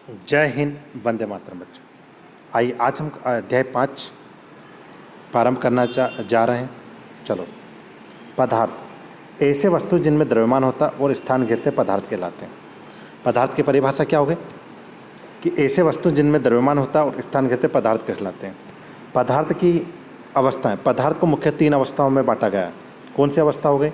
जय हिंद, वंदे मातरम बच्चों। आइए आज हम अध्याय 5 प्रारंभ करना जा रहे हैं। चलो। पदार्थ ऐसे वस्तु जिनमें द्रव्यमान होता और स्थान घेरते पदार्थ कहलाते हैं। पदार्थ की परिभाषा क्या हो गई कि ऐसे वस्तु जिनमें द्रव्यमान होता और स्थान घेरते पदार्थ कहलाते हैं। पदार्थ की अवस्थाएं, पदार्थ को मुख्य 3 अवस्थाओं में बांटा गया है। कौन सी अवस्था हो गई?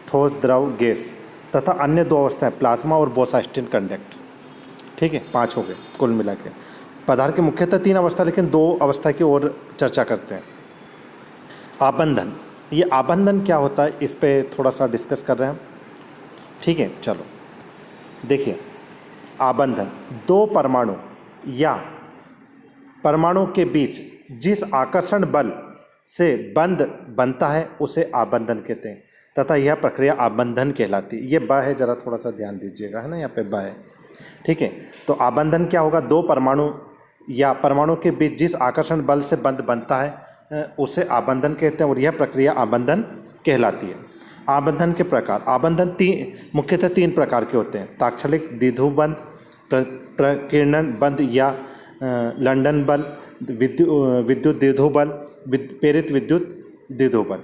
ठोस, द्रव, गैस तथा अन्य 2 अवस्थाएं प्लाज्मा और बोसास्टिन कंडक्ट। ठीक है, 5 हो गए कुल मिला के। पदार्थ के मुख्यतः 3 अवस्था, लेकिन 2 अवस्था की ओर चर्चा करते हैं। आबंधन, ये आबंधन क्या होता है इस पे थोड़ा सा डिस्कस कर रहे हैं हम। ठीक है, चलो देखिए। आबंधन 2 परमाणु या परमाणु के बीच जिस आकर्षण बल से बंध बनता है उसे आबंधन कहते हैं तथा यह प्रक्रिया आबंधन कहलाती है। ये ब है, जरा थोड़ा सा ध्यान दीजिएगा, है ना, यहाँ पे ब है। ठीक है, तो आबंधन क्या होगा? 2 परमाणु या परमाणु के बीच जिस आकर्षण बल से बंध बनता है उसे आबंधन कहते हैं और यह प्रक्रिया आबंधन कहलाती है। आबंधन के प्रकार, आबंधन मुख्यतः 3 प्रकार के होते हैं। ताक्षणिक द्विध्रुव बंध, प्रकीर्णन बंध या लंदन बल, विद्युत द्विध्रुव बल, प्रेरित विद्युत द्विध्रुव बल।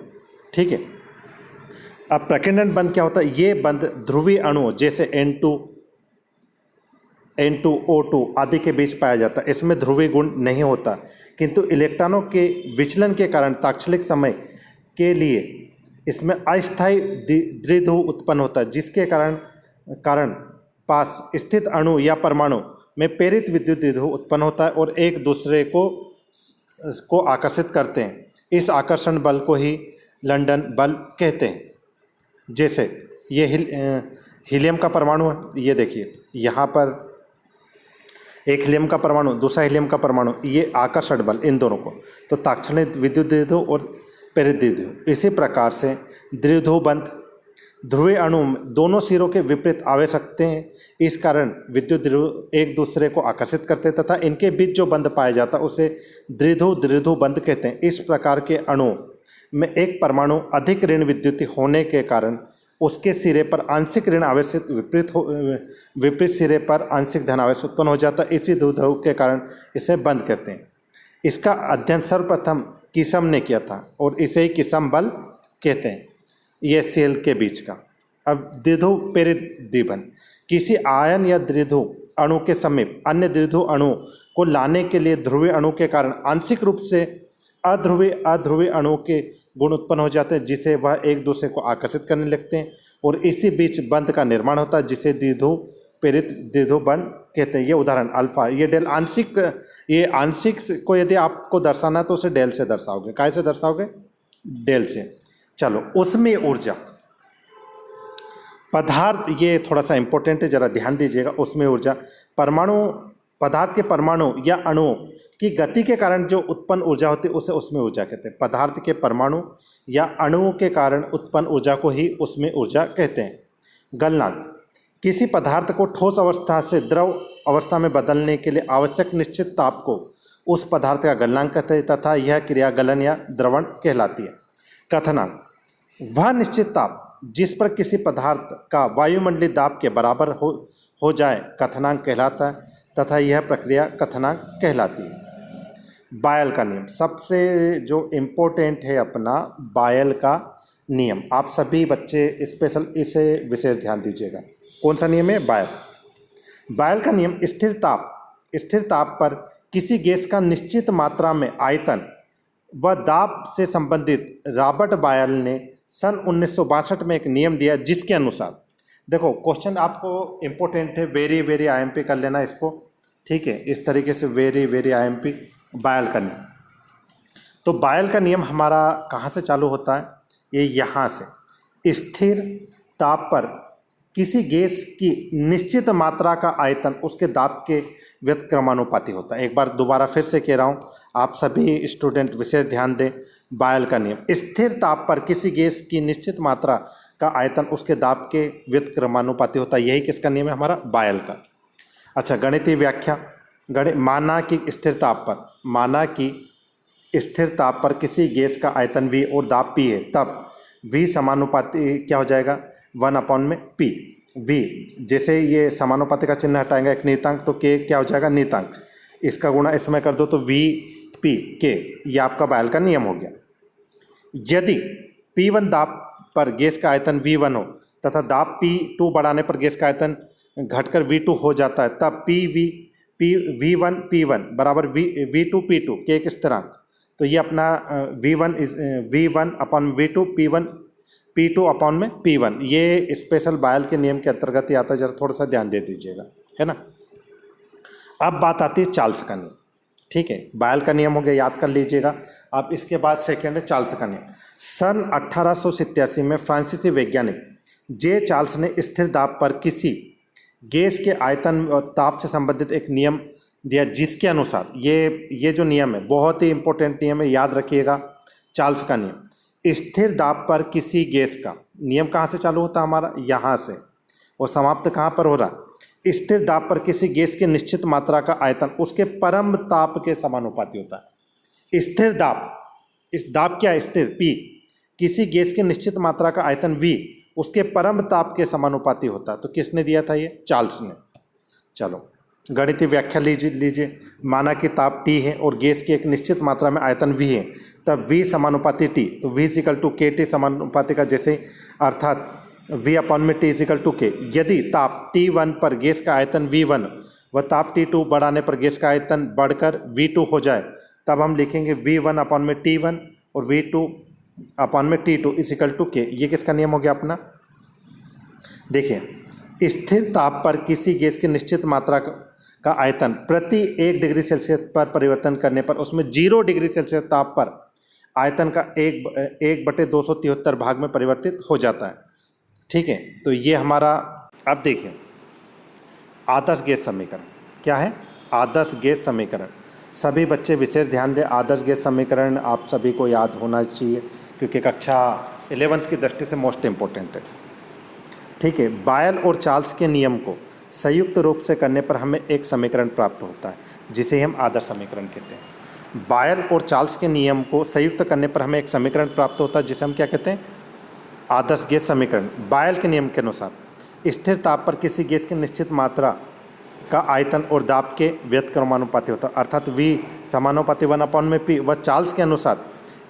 ठीक है, अब प्रकीर्णन बंध क्या होता है? ये बंध ध्रुवीय अणुओं जैसे N2, O2 आदि के बीच पाया जाता है। इसमें ध्रुवीय गुण नहीं होता, किंतु इलेक्ट्रॉनों के विचलन के कारण तात्कालिक समय के लिए इसमें अस्थायी द्विध्रुव उत्पन्न होता है, जिसके कारण पास स्थित अणु या परमाणु में प्रेरित विद्युत द्विध्रुव उत्पन्न होता है और एक दूसरे को आकर्षित करते हैं। इस आकर्षण बल को ही लंदन बल कहते हैं। जैसे ये हीलियम का परमाणु है, ये देखिए यहाँ पर एक हीलियम का परमाणु, दूसरा हीलियम का परमाणु, ये आकर्षण बल इन दोनों को, तो ताक्षणिक विद्युत द्विध्रुव और प्रेरित द्विध्रुव। इसी प्रकार से द्विध्रुव बंध ध्रुवीय अणु दोनों सिरों के विपरीत आवेश रखते हैं। इस कारण विद्युत द्विध्रुव एक दूसरे को आकर्षित करते हैं तथा इनके बीच जो बंध पाया जाता है उसे द्विध्रुव बंध कहते हैं। इस प्रकार के अणु में एक परमाणु अधिक ऋण विद्युतीय होने के कारण उसके सिरे पर आंशिक ऋण आवेश से विपरीत सिरे पर आंशिक धन आवेश उत्पन्न हो जाता है। इसी द्विध्रुव के कारण इसे बंद करते हैं। इसका अध्ययन सर्वप्रथम किसम ने किया था और इसे ही किसम बल कहते हैं, ये सेल के बीच का। अब द्विध्रुव प्रेरित द्विबंध, किसी आयन या द्विध्रुव अणु के समीप अन्य द्विध्रुव अणु को लाने के लिए ध्रुवीय अणु के कारण आंशिक रूप से अध्रुवीय अणु के गुण उत्पन्न हो जाते हैं, जिसे वह एक दूसरे को आकर्षित करने लगते हैं और इसी बीच बंध का निर्माण होता है, जिसे द्विध्रुव प्रेरित द्विध्रुव बंध कहते हैं। ये उदाहरण अल्फा, ये डेल आंशिक, ये आंशिक को यदि आपको दर्शाना है तो उसे डेल से दर्शाओगे। काय से दर्शाओगे? डेल से। चलो, उसमें ऊर्जा, पदार्थ, ये थोड़ा सा इंपॉर्टेंट है, जरा ध्यान दीजिएगा। उसमें ऊर्जा पदार्थ के परमाणु या अणुओं की गति के कारण जो उत्पन्न ऊर्जा होती है उसे उसमें ऊर्जा कहते हैं। पदार्थ के परमाणु या अणुओं के कारण उत्पन्न ऊर्जा को ही उसमें ऊर्जा कहते हैं। गलनांक, किसी पदार्थ को ठोस अवस्था से द्रव अवस्था में बदलने के लिए आवश्यक निश्चित ताप को उस पदार्थ का गलनांक कहते हैं तथा यह क्रिया गलन या द्रवण कहलाती है। कथनांक, वह निश्चित ताप जिस पर किसी पदार्थ का वायुमंडलीय दाब के बराबर हो जाए कथनांक कहलाता है तथा यह प्रक्रिया कथनांक कहलाती है। बायल का नियम, सबसे जो इम्पोर्टेंट है अपना बायल का नियम। आप सभी बच्चे स्पेशल इसे विशेष ध्यान दीजिएगा। कौन सा नियम है? बायल का नियम स्थिर ताप पर किसी गैस का निश्चित मात्रा में आयतन व दाब से संबंधित रॉबर्ट बायल ने सन 1962 में एक नियम दिया, जिसके अनुसार, देखो क्वेश्चन आपको इम्पोर्टेंट है, वेरी आईएमपी कर लेना इसको। ठीक है, इस तरीके से वेरी आईएमपी। बायल का नियम, तो बायल का नियम हमारा कहाँ से चालू होता है? ये यहाँ से। स्थिर ताप पर किसी गैस की निश्चित मात्रा का आयतन उसके दाब के व्युत्क्रमानुपाती होता है। एक बार दोबारा फिर से कह रहा हूँ, आप सभी स्टूडेंट विशेष ध्यान दें। बायल का नियम, स्थिर ताप पर किसी गैस की निश्चित मात्रा का आयतन उसके दाब के व्युत्क्रमानुपाती होता है। यही किसका नियम है? हमारा बायल का। अच्छा, गणितीय व्याख्या। माना कि स्थिर ताप पर किसी गैस का आयतन V और दाब P है, तब V समानुपाती क्या हो जाएगा? 1/p। v, जैसे ये समानुपाती का चिन्ह हटाएंगे एक नियतांक तो k क्या हो जाएगा नियतांक, इसका गुणा इसमें कर दो तो v p k, ये आपका बायल का नियम हो गया। यदि P1 दाब पर गैस का आयतन V1 हो तथा दाब P2 बढ़ाने पर गैस का आयतन घटकर V2 हो जाता है, तब V1 P1 बराबर V2 P2 के एक स्थिरांक। तो ये अपना V1 upon V2 P2 upon में P1, ये स्पेशल बायल के नियम के अंतर्गत ही आता है, जरा थोड़ा सा ध्यान दे दीजिएगा, है ना। अब बात आती है चार्ल्स का नियम। ठीक है, बायल का नियम हो गया, याद कर लीजिएगा। अब इसके बाद सेकेंड है चार्ल्स का नियम। सन 1887 में फ्रांसीसी वैज्ञानिक जे चार्ल्स ने स्थिर दाब पर किसी गैस के आयतन और ताप से संबंधित एक नियम दिया, जिसके अनुसार ये जो नियम है बहुत ही इंपॉर्टेंट नियम है, याद रखिएगा। चार्ल्स का नियम, स्थिर दाब पर किसी गैस का, नियम कहाँ से चालू होता है हमारा, यहाँ से, और समाप्त कहाँ पर हो रहा, स्थिर दाब पर किसी गैस की निश्चित मात्रा का आयतन उसके परम ताप के समानुपाती होता है। स्थिर दाब, इस दाब क्या है स्थिर P, किसी गैस की निश्चित मात्रा का आयतन V उसके परम ताप के समानुपाती होता है। तो किसने दिया था ये, चार्ल्स ने। चलो गणितीय व्याख्या लीजिए। माना कि ताप T है और गैस की एक निश्चित मात्रा में आयतन V है, तब V समानुपाती T, तो V इक्वल टू KT समानुपाती का जैसे, अर्थात V अपॉन में T इक्वल टू K। यदि ताप T1 पर गैस का आयतन V1 व ताप T2 बढ़ाने पर गैस का आयतन बढ़कर V2 हो जाए, तब हम लिखेंगे V1 अपॉन में T1 और V2 अपॉन में T2 is equal to K। ये किसका नियम हो गया अपना, देखिए, स्थिर ताप पर किसी गैस की निश्चित मात्रा का आयतन प्रति 1 डिग्री सेल्सियस पर परिवर्तन करने पर उसमें 0 डिग्री सेल्सियस ताप पर आयतन का 1/273 भाग में परिवर्तित हो जाता है। ठीक है, तो ये हमारा, अब देखिए आदर्श गैस समीकरण क्या है, आदर्श गैस समीकरण। सभी बच्चे विशेष ध्यान दें, आदर्श गैस समीकरण आप सभी को याद होना चाहिए, क्योंकि कक्षा 11th की दृष्टि से मोस्ट इम्पोर्टेंट है। ठीक है, बायल और चार्ल्स के नियम को संयुक्त रूप से करने पर हमें एक समीकरण प्राप्त होता है, जिसे हम आदर्श समीकरण कहते हैं। बायल और चार्ल्स के नियम को संयुक्त करने पर हमें एक समीकरण प्राप्त होता है, जिसे हम क्या कहते हैं, आदर्श गैस समीकरण। बायल के नियम के अनुसार स्थिर ताप पर किसी गैस की निश्चित मात्रा का आयतन और दाब के व्युत्क्रमानुपाती होता है, अर्थात V समानुपाती 1 अपॉन में P। व चार्ल्स के अनुसार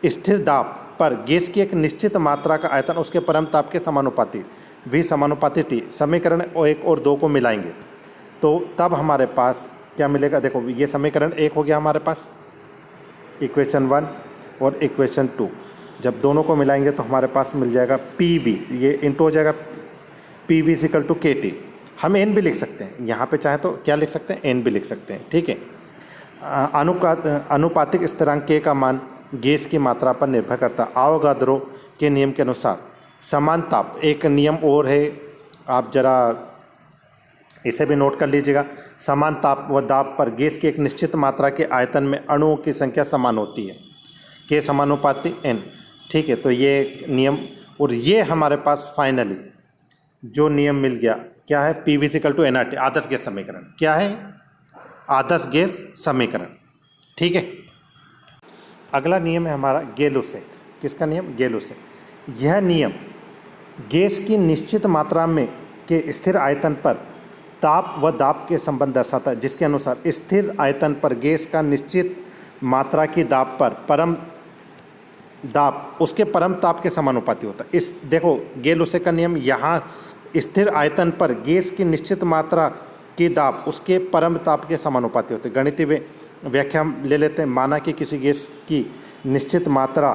स्थिर दाब पर गैस की एक निश्चित मात्रा का आयतन उसके परम ताप के समानुपाती, V समानुपाती T। समीकरण 1 और 2 को मिलाएंगे तो तब हमारे पास क्या मिलेगा, देखो ये समीकरण 1 हो गया हमारे पास, इक्वेशन 1 और इक्वेशन 2। जब दोनों को मिलाएंगे तो हमारे पास मिल जाएगा PV, ये इंटू हो जाएगा PV इक्वल टू KT। हम N भी लिख सकते हैं, यहाँ पे चाहे तो क्या लिख सकते हैं, N भी लिख सकते हैं। ठीक है, अनुपातिक स्थिरांक K का मान गैस की मात्रा पर निर्भर करता है। आवोगाद्रो के नियम के अनुसार समान ताप, एक नियम और है, आप जरा इसे भी नोट कर लीजिएगा। समान ताप व दाब पर गैस की एक निश्चित मात्रा के आयतन में अणुओं की संख्या समान होती है, K समानुपाती N। ठीक है, तो ये नियम, और ये हमारे पास फाइनली जो नियम मिल गया क्या है, PV इक्वल टू nRT, आदर्श गैस समीकरण। क्या है, आदर्श गैस समीकरण। ठीक है, अगला नियम है हमारा गेलो-सेक। किसका नियम, गेलो-सेक। यह नियम गैस की निश्चित मात्रा में के स्थिर आयतन पर ताप व दाब के संबंध दर्शाता है, जिसके अनुसार स्थिर आयतन पर गैस का निश्चित मात्रा की दाब पर परम दाब उसके परम ताप के समानुपाती होता है। इस देखो गेलो-सेक का नियम, यहाँ स्थिर आयतन पर गैस की निश्चित मात्रा की दाब उसके परम ताप के समानुपाती होते हैं। गणितीय व्याख्या हम ले लेते हैं। माना कि किसी गैस की निश्चित मात्रा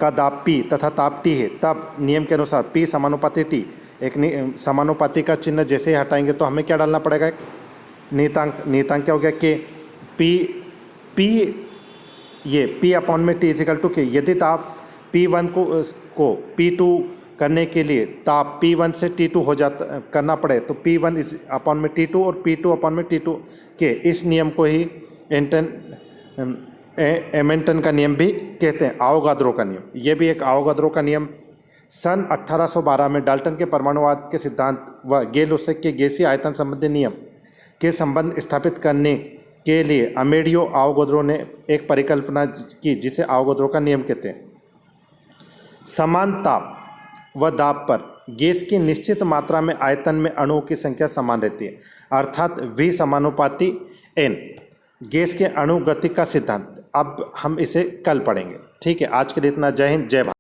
का दाब P तथा ताप T है, तब नियम के अनुसार P समानुपाती T। एक समानुपाती का चिन्ह जैसे ही हटाएंगे तो हमें क्या डालना पड़ेगा, एक नियतांक क्या हो गया, K ये P अपॉन में T इक्वल टू K। यदि ताप P1 को P2 करने के लिए ताप P1 से T2 हो जाता करना पड़े तो P1 अपॉन में T2 और P2 अपॉन में T2 के, इस नियम को ही एमेंटन का नियम भी कहते हैं, आवोगाद्रो का नियम। ये भी एक आवोगाद्रो का नियम सन 1812 में डाल्टन के परमाणुवाद के सिद्धांत व गेलो-सेक के गैसीय आयतन संबंधी नियम के संबंध स्थापित करने के लिए अमेडियो आवोगाद्रो ने एक परिकल्पना की, जिसे आवोगाद्रो का नियम कहते हैं। समान ताप व दाब पर गैस की निश्चित मात्रा में आयतन में अणुओं की संख्या समान रहती है, अर्थात V समानुपाती N, गैस के अणु गति का सिद्धांत। अब हम इसे कल पढ़ेंगे। ठीक है, आज के लिए इतना। जय हिंद, जय भारत।